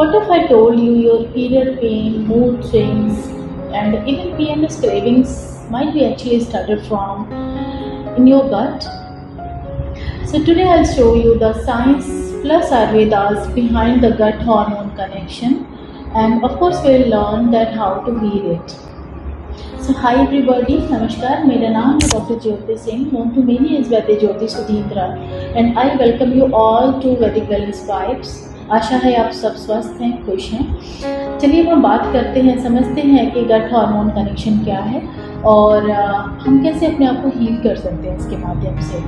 What if I told you your period pain, mood swings, and even PMS cravings might be actually started from in your gut? So today I'll show you the science plus Ayurveda's behind the gut hormone connection, and of course we'll learn that how to heal it. So hi everybody, नमस्कार, मेरा नाम है doctor Jyoti Singh, known to many as Vaidya Jyoti Sudhindra, and I welcome you all to Vedic Wellness Vibes. आशा है आप सब स्वस्थ हैं, खुश हैं। चलिए हम बात करते हैं, समझते हैं कि गट हार्मोन कनेक्शन क्या है और हम कैसे अपने आप को हील कर सकते हैं इसके माध्यम से।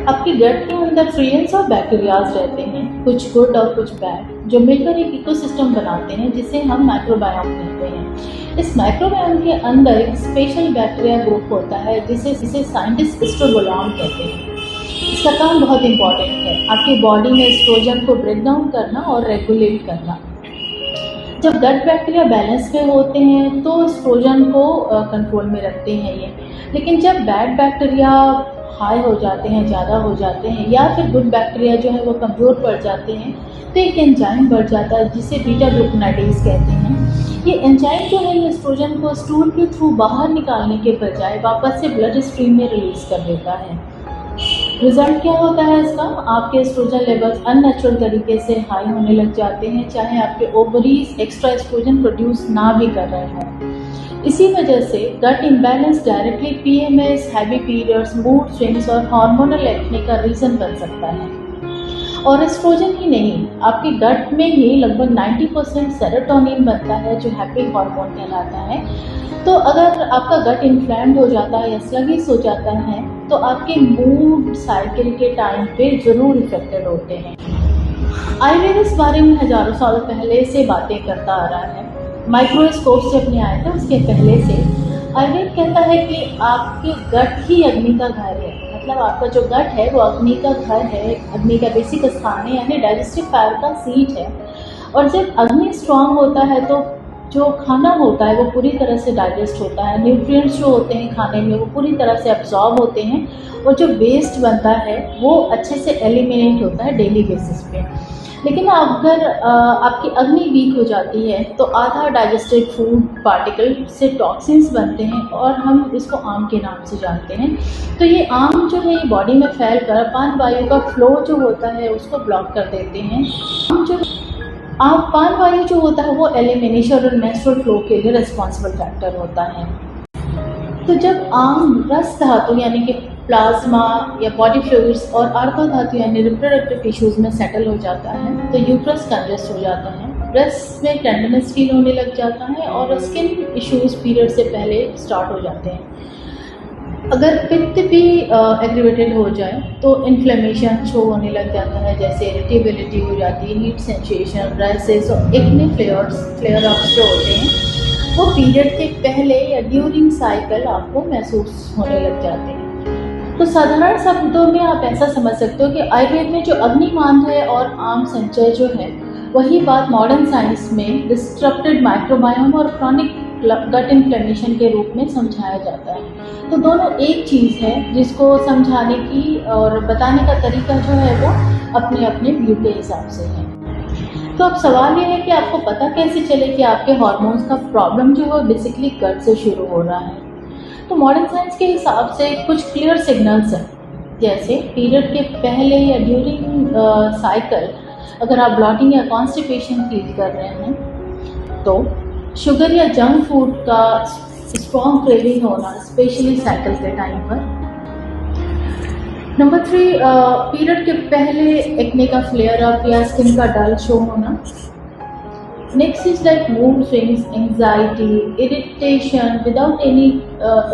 आपके गट के अंदर फ्रीएंस और बैक्टीरियाज रहते हैं, कुछ गुड और कुछ बैड, जो मिलकर एक इकोसिस्टम बनाते हैं जिसे हम माइक्रोबायोम कहते हैं। इस माइक्रोबायोम के अंदर एक स्पेशल बैक्टीरिया ग्रुप होता है जिसे साइंटिस्ट एस्ट्रोबोलाम कहते हैं। इसका काम बहुत इंपॉर्टेंट है, आपकी बॉडी में एस्ट्रोजन को ब्रेक डाउन करना और रेगुलेट करना। जब गट बैक्टीरिया बैलेंस में होते हैं तो एस्ट्रोजन को कंट्रोल में रखते हैं ये, लेकिन जब बैड बैक्टीरिया हाई हो जाते हैं, ज़्यादा हो जाते हैं, या फिर गुड बैक्टीरिया जो है वो कमज़ोर पड़ जाते हैं, तो एक एंजाइम बढ़ जाता है जिसे बीटा ग्लूकोनाइडेज कहते हैं। ये एंजाइम जो है ये एस्ट्रोजन को स्टूल के थ्रू बाहर निकालने के बजाय वापस से ब्लड स्ट्रीम में रिलीज कर देता है। रिजल्ट क्या होता है इसका? आपके एस्ट्रोजन लेवल्स अननेचुरल तरीके से हाई होने लग जाते हैं, चाहे आपके ओवरीज एक्स्ट्रा एस्ट्रोजन प्रोड्यूस ना भी कर रहे हों। इसी वजह से gut imbalance directly PMS, heavy periods, mood swings और हार्मोनल एक्ने का रीज़न बन सकता है। और एस्ट्रोजन ही नहीं, आपके गट में ही लगभग 90% सेरोटोनिन बनता है जो हैप्पी हार्मोन कहलाता है। तो अगर आपका गट इन्फ्लेम्ड हो जाता है या स्लगिश हो जाता है तो आपके मूड साइकिल के टाइम पे ज़रूर इफेक्टेड होते हैं। आयुर्वेद इस बारे में हजारों साल पहले से बातें करता आ रहा है। माइक्रोस्कोप से अपने आए थे उसके पहले से आयुर्वेद कहता है कि आपके गट ही अग्नि का घर है। मतलब आपका जो गट है वो अग्नि का घर है, अग्नि का बेसिक स्थान है, यानी डाइजेस्टिव फायर का सीट है। और जब अग्नि स्ट्रांग होता है तो जो खाना होता है वो पूरी तरह से डाइजेस्ट होता है, न्यूट्रिएंट्स जो होते हैं खाने में वो पूरी तरह से एब्जॉर्ब होते हैं, और जो वेस्ट बनता है वो अच्छे से एलिमिनेट होता है डेली बेसिस पे। लेकिन अगर आपकी अग्नि वीक हो जाती है तो आधा डाइजेस्टेड फूड पार्टिकल से टॉक्सिन्स बनते हैं और हम इसको आम के नाम से जानते हैं। तो ये आम जो है ये बॉडी में फैल कर पान वायु का फ्लो जो होता है उसको ब्लॉक कर देते हैं। पान वायु जो होता है वो एलिमिनेशन और मेंस्ट्रुअल फ्लो के लिए रिस्पॉन्सिबल फैक्टर होता है। तो जब आम रस धातु यानी कि प्लाज्मा या बॉडी फ्लूइड्स और आर्को धातु यानी रिप्रोडक्टिव टिश्यूज में सेटल हो जाता है तो यूट्रस कंजेस्ट हो जाता है, ब्रेस्ट में टेंडरनेस फील होने लग जाता है और स्किन इश्यूज पीरियड से पहले स्टार्ट हो जाते हैं। अगर पित्त भी एग्रीवेटेड हो जाए तो इन्फ्लेमेशन शो होने लग जाता है, जैसे इरिटेबिलिटी हो जाती है, हीट सेंसेशन, रैशेस और एक्ने फ्लेयर अप्स जो होते हैं वो पीरियड के पहले या ड्यूरिंग साइकिल आपको महसूस होने लग जाते हैं। तो साधारण शब्दों में आप ऐसा समझ सकते हो कि आयुर्वेद में जो अग्निमांद है और आम संचय जो है वही बात मॉडर्न साइंस में डिस्ट्रप्टेड माइक्रोबायोम और क्रॉनिक गट इन्फ्लेमेशन के रूप में समझाया जाता है। तो दोनों एक चीज़ है जिसको समझाने की और बताने का तरीका जो है वो अपने अपने व्यू के हिसाब से है। तो अब सवाल ये है कि आपको पता कैसे चले कि आपके हार्मोन्स का प्रॉब्लम जो है बेसिकली गट से शुरू हो रहा है। तो मॉडर्न साइंस के हिसाब से कुछ क्लियर सिग्नल्स हैं, जैसे पीरियड के पहले या ड्यूरिंग साइकिल अगर आप ब्लॉटिंग या कॉन्स्टिपेशन फील कर रहे हैं, तो शुगर या जंक फूड का स्ट्रॉन्ग क्रेविंग होना स्पेशली साइकिल के टाइम पर। नंबर 3, पीरियड के पहले एक्ने का फ्लेयर अप या स्किन का डल शो होना। Next is like mood swings, anxiety, irritation without any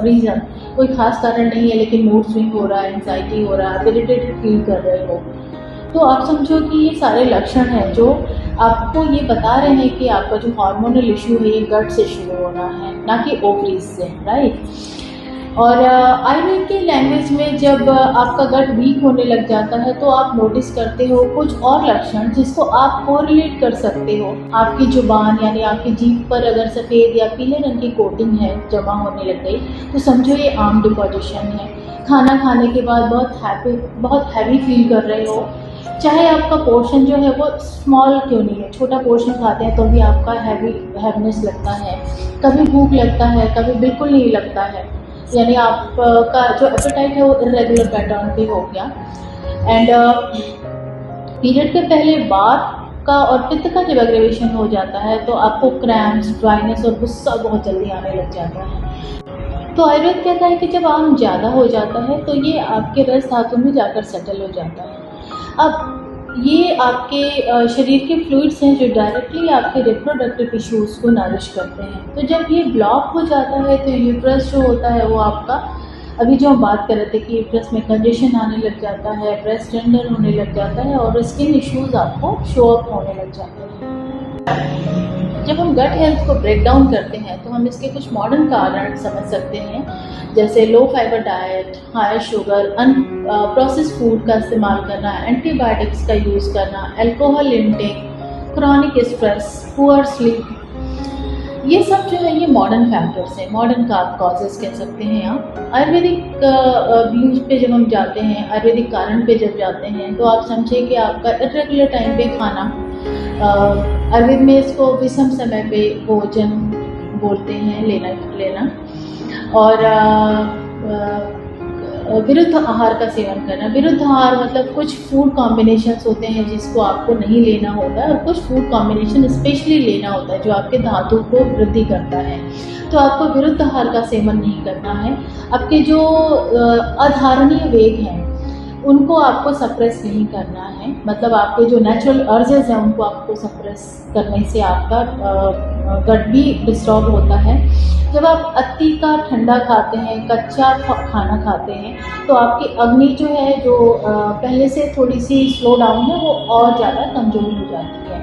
reason, कोई खास कारण नहीं है लेकिन मूड स्विंग हो रहा है, एंजाइटी हो रहा है, इरिटेटेड फील कर रहे हो, तो आप समझो कि ये सारे लक्षण हैं जो आपको ये बता रहे हैं कि आपका जो हार्मोनल इश्यू है ये गट से शुरू हो रहा है, ना कि ओवरीज से, राइट। और आयुर्वेद की लैंग्वेज में जब आपका गट वीक होने लग जाता है तो आप नोटिस करते हो कुछ और लक्षण जिसको आप कोरिलेट कर सकते हो। आपकी जुबान यानी आपकी जीभ पर अगर सफ़ेद या पीले रंग की कोटिंग है जमा होने लग गई तो समझो ये आम डिपोजिशन है। खाना खाने के बाद बहुत हैवी फील कर रहे हो, चाहे आपका पोर्शन जो है वो स्मॉल क्यों नहीं है, छोटा पोर्शन खाते हैं तो भी आपका हैवीनेस लगता है, कभी भूख लगता है, कभी बिल्कुल नहीं लगता है, यानी आपका जो एपेटाइट है वो इरेगुलर पैटर्न पे हो गया। एंड पीरियड के पहले बात का और पित्त का जब एग्रेवेशन हो जाता है तो आपको क्रैम्प्स, ड्राइनेस और गुस्सा बहुत जल्दी आने लग जाता है। तो आयुर्वेद कहता है कि जब आम ज़्यादा हो जाता है तो ये आपके रस धातु में जाकर सेटल हो जाता है। अब ये आपके शरीर के फ्लूइड्स हैं जो डायरेक्टली आपके रिप्रोडक्टिव टिश्यूज़ को नरिश करते हैं। तो जब ये ब्लॉक हो जाता है तो यूट्रस जो होता है वो आपका, अभी जो हम बात कर रहे थे कि यूट्रस में कंजेशन आने लग जाता है, ब्रेस्ट टेंडर होने लग जाता है और स्किन इश्यूज आपको शो अप होने लग जाते हैं। जब हम गट हेल्थ को ब्रेक डाउन करते हैं तो हम इसके कुछ मॉडर्न कारण समझ सकते हैं, जैसे low fibre diet, high sugar, process food का इस्तेमाल करना, एंटीबायोटिक्स का यूज़ करना, alcohol intake, chronic stress, poor sleep, ये सब जो है ये मॉडर्न फैक्टर्स हैं, मॉडर्न कॉजेज़ कह सकते हैं आप। आयुर्वेदिक व्यूज़ पे जब हम जाते हैं, आयुर्वेदिक कारण पे जब जाते हैं तो आप समझिए कि आपका इरेगुलर टाइम पे खाना, आयुर्वेद में इसको विषम समय पे भोजन बोलते हैं, लेना और विरुद्ध आहार का सेवन करना। विरुद्ध आहार मतलब कुछ फूड कॉम्बिनेशंस होते हैं जिसको आपको नहीं लेना होता है और कुछ फूड कॉम्बिनेशन स्पेशली लेना होता है जो आपके धातु को वृद्धि करता है। तो आपको विरुद्ध आहार का सेवन नहीं करना है। आपके जो अधारणीय वेग हैं उनको आपको सप्रेस नहीं करना है, मतलब आपके जो नेचुरल अर्जेस हैं उनको आपको सप्रेस करने से आपका गट भी डिस्टर्ब होता है। जब आप अति का ठंडा खाते हैं, कच्चा खाना खाते हैं तो आपकी अग्नि जो है, जो पहले से थोड़ी सी स्लो डाउन है, वो और ज़्यादा कमज़ोर हो जाती है।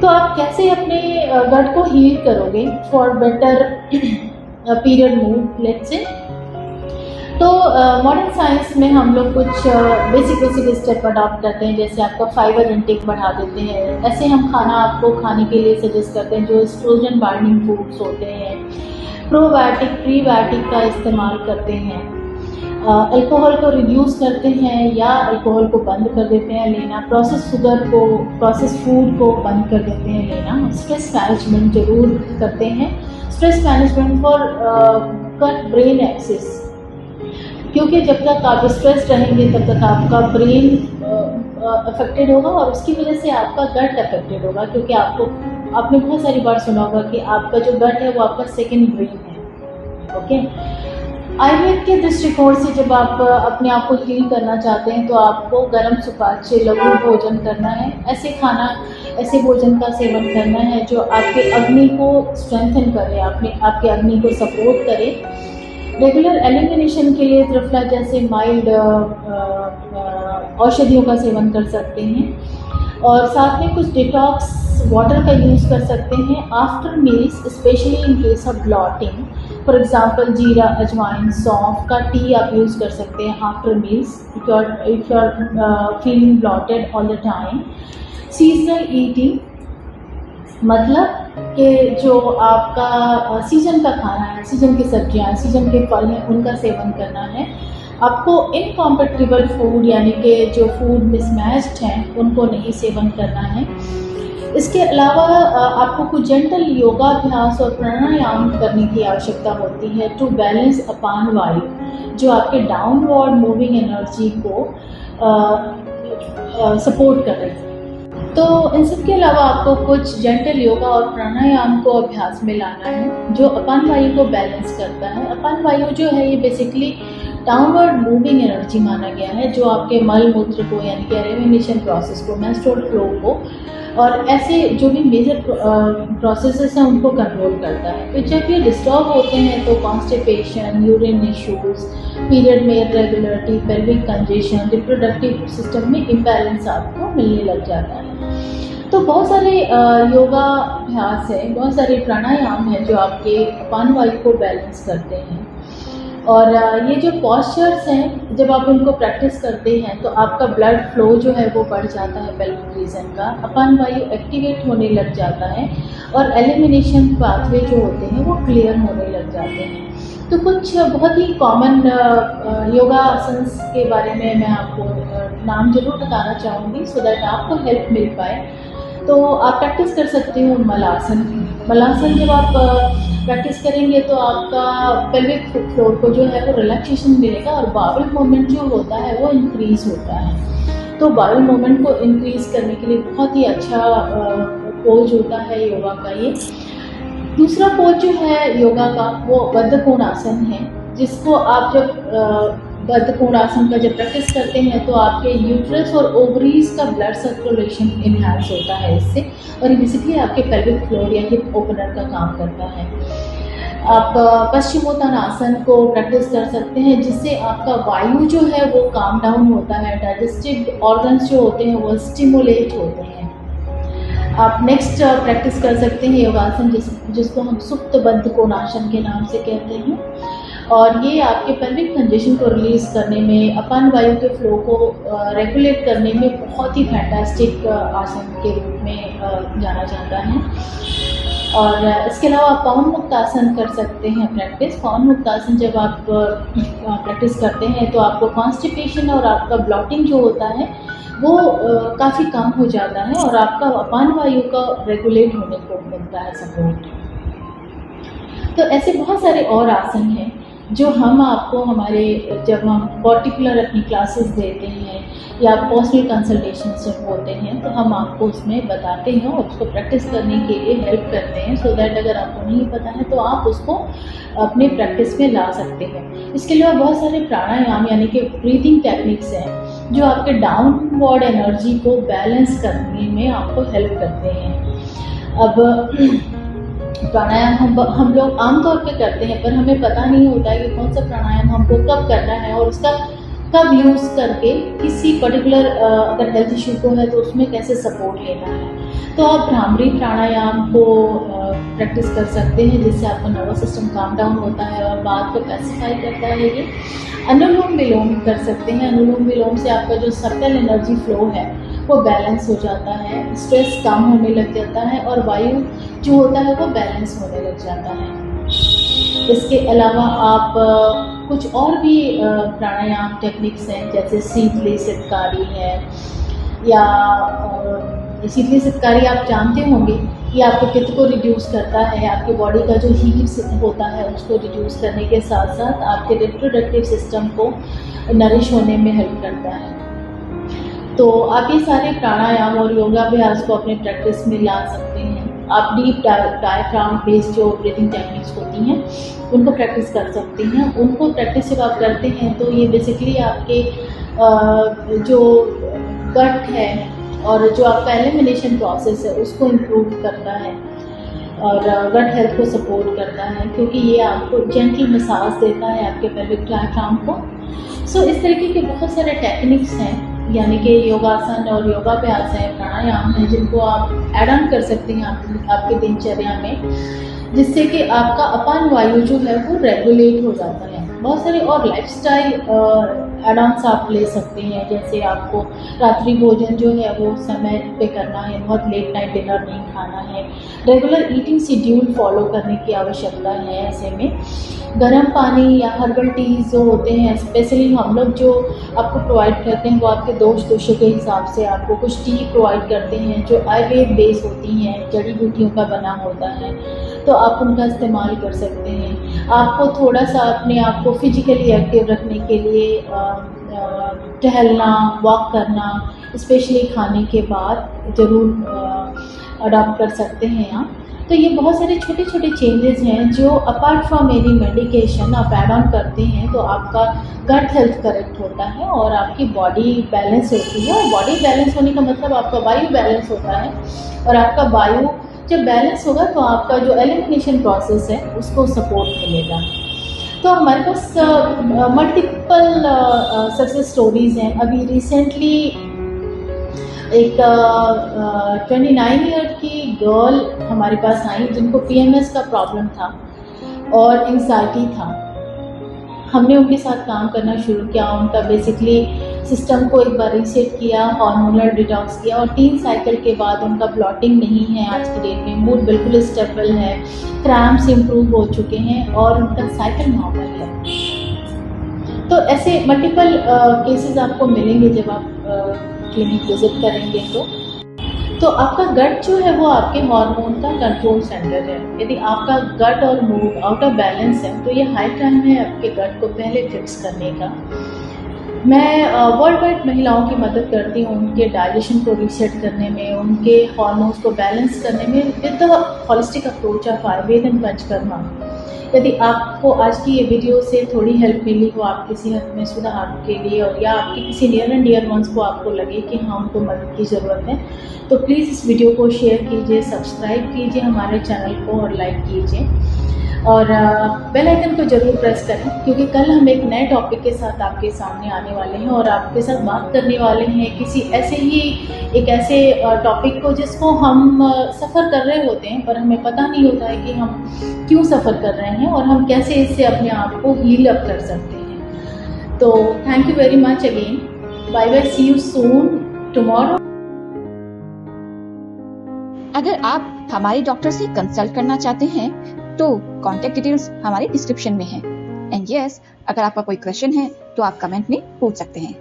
तो आप कैसे अपने गट को हील करोगे for better period mood, let's say. तो मॉडर्न साइंस में हम लोग कुछ बेसिक स्टेप अडॉप्ट करते हैं, जैसे आपका फाइबर इंटेक बढ़ा देते हैं। ऐसे हम खाना आपको खाने के लिए सजेस्ट करते हैं जो एस्ट्रोजन बाइंडिंग फूड्स होते हैं। प्रोबायोटिक, प्रीबायोटिक का इस्तेमाल करते हैं। अल्कोहल को रिड्यूस करते हैं या अल्कोहल को बंद कर देते हैं लेना। प्रोसेस शुगर को, प्रोसेस फूड को बंद कर देते हैं लेना। स्ट्रेस मैनेजमेंट जरूर करते हैं। Stress management for gut brain axis, क्योंकि जब तक आप स्ट्रेस रहेंगे तब तक आपका ब्रेन अफेक्टेड होगा और उसकी वजह से आपका गट अफेक्टेड होगा, क्योंकि आपने बहुत सारी बार सुना होगा कि आपका जो गट है वो आपका सेकंड ब्रेन है। ओके, आयुर्वेद के दृष्टिकोण से जब आप अपने आप को हील करना चाहते हैं तो आपको गर्म सुपाच्य लघु भोजन करना है। ऐसे भोजन का सेवन करना है जो आपके अग्नि को स्ट्रेंथन करे, आपके अग्नि को सपोर्ट करे। रेगुलर एलिमिनेशन के लिए त्रिफला जैसे माइल्ड औषधियों का सेवन कर सकते हैं और साथ में कुछ डिटॉक्स वाटर का यूज़ कर सकते हैं after meals, specially in case of blotting. For example जीरा, अजवाइन, सौंफ का टी आप यूज़ कर सकते हैं after meals if you are feeling bloated all the time. Seasonal eating मतलब कि जो आपका सीजन का खाना है, सीजन की सब्जियां, सीजन के फल हैं, उनका सेवन करना है। आपको इनकॉम्पेटिबल फूड यानी कि जो फूड मिसमैच्ड हैं उनको नहीं सेवन करना है। इसके अलावा आपको कुछ जेंटल योगाभ्यास और प्राणायाम करने की आवश्यकता होती है टू बैलेंस अपान वायु, जो आपके डाउनवर्ड मूविंग एनर्जी को सपोर्ट कर रही है। तो इन सब के अलावा आपको कुछ जेंटल योगा और प्राणायाम को अभ्यास में लाना है जो अपान वायु को बैलेंस करता है। अपान वायु जो है ये बेसिकली डाउनवर्ड मूविंग एनर्जी माना गया है जो आपके मल मूत्र को यानी कि एलिमिनेशन प्रोसेस को, मेंस्ट्रुअल फ्लो को और ऐसे जो भी मेजर प्रोसेसेस हैं उनको कंट्रोल करता है। तो जब ये डिस्टर्ब होते हैं तो कॉन्स्टिपेशन, यूरिन इश्यूज, पीरियड में irregularity, pelvic congestion, reproductive system में इम्बैलेंस आपको मिलने लग जाता है। तो बहुत सारे योगा अभ्यास है, बहुत सारे प्राणायाम है जो आपके अपान वायु को बैलेंस करते हैं। और ये जो पॉस्चर्स हैं जब आप इनको प्रैक्टिस करते हैं तो आपका ब्लड फ्लो जो है वो बढ़ जाता है पेल्विक रीजन का, अपान वायु एक्टिवेट होने लग जाता है और एलिमिनेशन पाथवे जो होते हैं वो क्लियर होने लग जाते हैं। तो कुछ बहुत ही कॉमन योगा आसन्स के बारे में मैं आपको नाम जरूर बताना चाहूँगी, सो दैट आपको हेल्प मिल पाए। तो आप प्रैक्टिस कर सकते हो मलासन। मलासन जब आप प्रैक्टिस करेंगे तो आपका पेल्विक फ्लोर को जो है वो रिलैक्सेशन मिलेगा और बाउल मूवमेंट जो होता है वो इंक्रीज होता है। तो बाउल मूवमेंट को इंक्रीज करने के लिए बहुत ही अच्छा पोज होता है योगा का ये। दूसरा पोज जो है योगा का वो बद्ध कोणासन है, जिसको आप जब बद्ध कोणासन का जब प्रैक्टिस करते हैं तो आपके यूट्रस और ओवरीज का ब्लड सर्कुलेशन इनहांस होता है इससे, और ये बेसिकली आपके पेल्विक फ्लोर या हिप ओपनर का काम करता है। आप पश्चिमोत्तानासन को प्रैक्टिस कर सकते हैं, जिससे आपका वायु जो है वो काम डाउन होता है, डाइजेस्टिव ऑर्गन्स जो होते हैं वो स्टिमुलेट होते हैं। आप नेक्स्ट प्रैक्टिस कर सकते हैं योगासन जिसको हम सुप्त बद्ध कोणासन के नाम से कहते हैं, और ये आपके पेल्विक कंजेशन को रिलीज करने में, अपान वायु के फ्लो को रेगुलेट करने में बहुत ही फैंटास्टिक आसन के रूप में जाना जाता है। और इसके अलावा आप पवन मुक्त आसन कर सकते हैं प्रैक्टिस। पवन मुक्त आसन जब आप प्रैक्टिस करते हैं तो आपको कॉन्स्टिपेशन और आपका ब्लॉटिंग जो होता है वो काफ़ी कम हो जाता है और आपका अपान वायु का रेगुलेट होने को मिलता है सपोर्ट। तो ऐसे बहुत सारे और आसन हैं जो हम आपको हमारे जब हम पर्टिकुलर अपनी क्लासेस देते हैं या पर्सनल कंसल्टेशन जब होते हैं तो हम आपको उसमें बताते हैं और उसको प्रैक्टिस करने के लिए हेल्प करते हैं, सो दैट अगर आपको नहीं पता है तो आप उसको अपने प्रैक्टिस में ला सकते हैं। इसके अलावा बहुत सारे प्राणायाम यानी कि ब्रीथिंग टेक्निक्स हैं जो आपके डाउनवर्ड एनर्जी को बैलेंस करने में आपको हेल्प करते हैं। अब प्राणायाम हम लोग आमतौर पे करते हैं, पर हमें पता नहीं होता है कि कौन सा प्राणायाम हमको कब करना है और उसका कब यूज़ करके किसी पर्टिकुलर अगर हेल्थ इशू को है तो उसमें कैसे सपोर्ट लेना है। तो आप भ्रामरी प्राणायाम को प्रैक्टिस कर सकते हैं, जिससे आपका नर्वस सिस्टम काम डाउन होता है और बात को पैसिफाई करता है। ये अनुलोम विलोम कर सकते हैं। अनुलोम विलोम से आपका जो सबटल एनर्जी फ्लो है वो बैलेंस हो जाता है, स्ट्रेस कम होने लग जाता है और वायु जो होता है वो बैलेंस होने लग जाता है। इसके अलावा आप कुछ और भी प्राणायाम टेक्निक्स हैं, जैसे शीतली सितकारी है, या शीतली सितकारी आप जानते होंगे, ये आपके पित्त को रिड्यूस करता है, आपकी बॉडी का जो हीट होता है उसको रिड्यूस करने के साथ साथ आपके रिप्रोडक्टिव सिस्टम को नरिश होने में हेल्प करता है। तो आप ये सारे प्राणायाम और योगाभ्यास को अपने प्रैक्टिस में ला सकते हैं। आप डीप डायफ्राम बेस्ड जो ब्रीथिंग टेक्निक्स होती हैं उनको प्रैक्टिस कर सकते हैं। उनको प्रैक्टिस जब आप करते हैं तो ये बेसिकली आपके जो गट है और जो आपका एलिमिनेशन प्रोसेस है उसको इम्प्रूव करता है और गट हेल्थ को सपोर्ट करता है, क्योंकि ये आपको जेंटल मसाज देता है आपके पेल्विक डायफ्राम को। सो इस तरीके के बहुत सारे टेक्निक्स हैं, यानी कि योगासन और योगाभ्यास है, प्राणायाम है, जिनको आप ऐड ऑन कर सकते हैं आपकी दिनचर्या में, जिससे कि आपका अपान वायु जो है वो रेगुलेट हो जाता है। बहुत सारे और लाइफस्टाइल ऐड ऑन्स आप ले सकते हैं, जैसे आपको रात्रि भोजन जो है वो समय पे करना है, बहुत लेट नाइट डिनर नहीं खाना है, रेगुलर ईटिंग शेड्यूल फॉलो करने की आवश्यकता है। ऐसे में गर्म पानी या हर्बल टीज जो होते हैं, स्पेशली हम लोग जो आपको प्रोवाइड करते हैं वो आपके दोषों के हिसाब से आपको कुछ टी प्रोवाइड करते हैं जो आयुर्वेद बेस होती हैं, जड़ी बूटियों का बना होता है, तो आप उनका इस्तेमाल कर सकते हैं। आपको थोड़ा सा अपने आप को फिजिकली एक्टिव रखने के लिए टहलना, वॉक करना, स्पेशली खाने के बाद ज़रूर अडॉप्ट कर सकते हैं आप। तो ये बहुत सारे छोटे छोटे चेंजेस हैं जो अपार्ट फ्रॉम एनी मेडिकेशन आप ऐड ऑन करते हैं तो आपका गट हेल्थ करेक्ट होता है और आपकी बॉडी बैलेंस होती है। और बॉडी बैलेंस होने का मतलब आपका वायु बैलेंस होता है, और आपका वायु जब बैलेंस होगा तो आपका जो एलिमिनेशन प्रोसेस है उसको सपोर्ट मिलेगा। तो हमारे पास मल्टीपल सक्सेस स्टोरीज़ हैं। अभी रिसेंटली एक 29 ईयर की गर्ल हमारे पास आई जिनको PMS का प्रॉब्लम था और एंग्जाइटी था। हमने उनके साथ काम करना शुरू किया। उनका बेसिकली सिस्टम को एक बार रीसेट किया, हार्मोनल डिटॉक्स किया और 3 साइकिल के बाद उनका ब्लॉटिंग नहीं है आज की डेट में, मूड बिल्कुल स्टेबल है, क्रैम्प्स इम्प्रूव हो चुके हैं और उनका साइकिल नॉर्मल है। तो ऐसे मल्टीपल केसेस आपको मिलेंगे जब आप क्लिनिक विजिट करेंगे। तो आपका गट जो है वो आपके हार्मोन का कंट्रोल सेंटर है। यदि आपका गट और मूड आउट ऑफ बैलेंस है तो ये हाई टाइम है आपके गट को पहले फिक्स करने का। मैं वर्ल्ड वाइड महिलाओं की मदद करती हूँ उनके डाइजेशन को रीसेट करने में, उनके हार्मोन्स को बैलेंस करने में with the holistic approach of Ayurveda and panchakarma. यदि आपको आज की ये वीडियो से थोड़ी हेल्प मिली हो आपकी सेहत में सुधार के लिए, और या आपके किसी नियर एंड डियर वंस को आपको लगे कि हाँ उनको मदद की ज़रूरत है, तो प्लीज़ इस वीडियो को शेयर कीजिए, सब्सक्राइब कीजिए हमारे चैनल को और लाइक कीजिए और बेल आइकन को जरूर प्रेस करें, क्योंकि कल हम एक नए टॉपिक के साथ आपके सामने आने वाले हैं और आपके साथ बात करने वाले हैं किसी एक ऐसे टॉपिक को जिसको हम सफ़र कर रहे होते हैं पर हमें पता नहीं होता है कि हम क्यों सफ़र कर रहे हैं और हम कैसे इससे अपने आप को हील अप कर सकते हैं। तो thank you very much again, bye bye, see you soon tomorrow. अगर आप हमारे डॉक्टर से कंसल्ट करना चाहते हैं तो कॉन्टैक्ट डिटेल्स हमारे डिस्क्रिप्शन में है। एंड यस, अगर आपका कोई क्वेश्चन है तो आप कमेंट में पूछ सकते हैं।